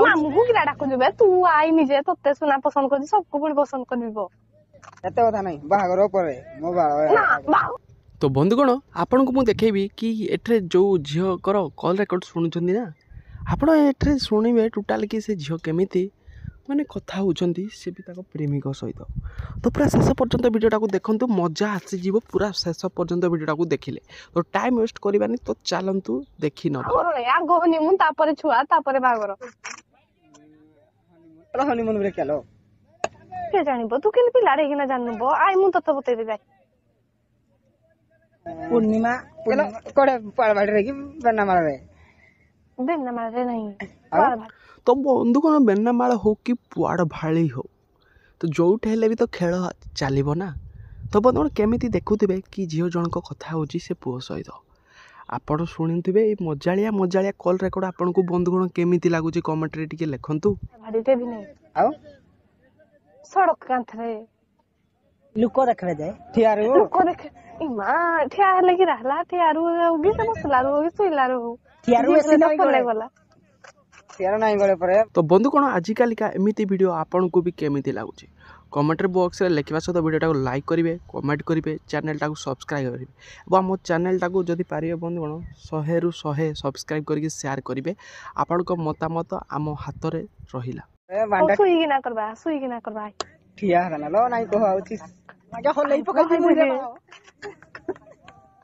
ମାମୁଁକୁ କିରା ଡାକୁଛୁ ବେ ତୁ ଆଇ ନିଜେ ତତେ ସୁନା ପସନ୍ଦ କରୁଛି सबको ପୁଣି ପସନ୍ଦ କରିବ ଏତେ କଥା ନାହିଁ ବାହାଘର ପରେ ମୋ तो बंधुगण आपण को मुझे देखेबी कि एठरे जो झीकर कल रेकर्ड शुणुंट ना आपण एठरे शुणे टोटाल कि से झील केमी माने कथा होउछंती से भी ताको प्रेमिक सहित तो पूरा शेष पर्यंत वीडियोटा को देखंतु मजा आसीज पूरा शेष पर्यंत वीडियोटा को देखिले तो टाइम वेस्ट करबानी तो चलंतु देखि न यार गोहनी मुन तापरे छुआ तापरे बागर हनीमून ब्रेक केलो के जानिबो तू केन पिला रे किना जानबो आई मु तत बतै दे पूर्णिमा केलो कोडे पाळबाडी रे कि बेन्नामाळ रे बेन्नामाळ रे नहीं तो बंधुगण बेन्नामाळ हो कि पुआड़ भाड़ी हो तो जोटे हेले भी तो खेल चलो ना तो बंधुगण केमी देखुवे कि झील जनक कथा होची से पुओ सहित आपण शुणुवे मजालिया मजालिया कल रेकर्ड आपन को बंधुगण केमी लगुच कमेंट रे टिके लिखंतु भाड़ीटे भी नहीं आओ सड़क कांथरे लुको देखबे जाय ठिया रे लुको देख इमा ठिया हेले कि रहला ठिया रु उगी से बसला रु उगी सोइला रु ठिया रु एसी नहीं पले गला ठिया नहीं गले परे तो बंधुगण आजिकल का एमिति वीडियो आपन को भी केमिति लगुच कमेंट बॉक्स रे लिखवा सहित वीडियोटा को लाइक करेंगे कमेंट करेंगे चैनलटा को सब्सक्राइब करेंगे और आम चैनलटा को जदि पारे बंधुगण 100 रु 100 सब्सक्राइब करके शेयर करेंगे आपण को मतामत आम हाथ में रहिला सुई ना करबा ठिया हला लो नाही को आउची मागे होलई पकड़ दी मुझे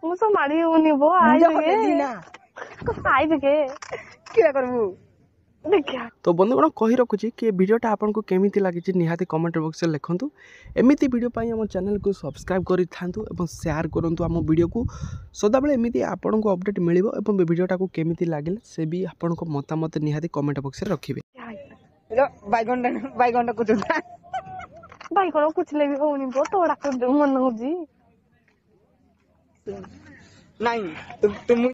मु तो मारी उनिबो आई के क्या करबू देखिया तो बंधुगण कही रखुची कि वीडियोटा आपको केमिति लागिची निहाती कमेंट बॉक्स में लिखंतु एमिति वीडियो पाई हम चैनल को सब्सक्राइब करि थांतु एवं शेयर करंतु हम वीडियो को सदा बेले एमिति आपन को अपडेट मिलिबो एवं वीडियोटा को केमिति लागिले से भी आपन को मतामत निहाती कमेंट बॉक्स में रखिबे लो बाइगन कुछ बाइगन कुछ ले भी होनी बो तोड़ा कर मन होजी नहीं तुम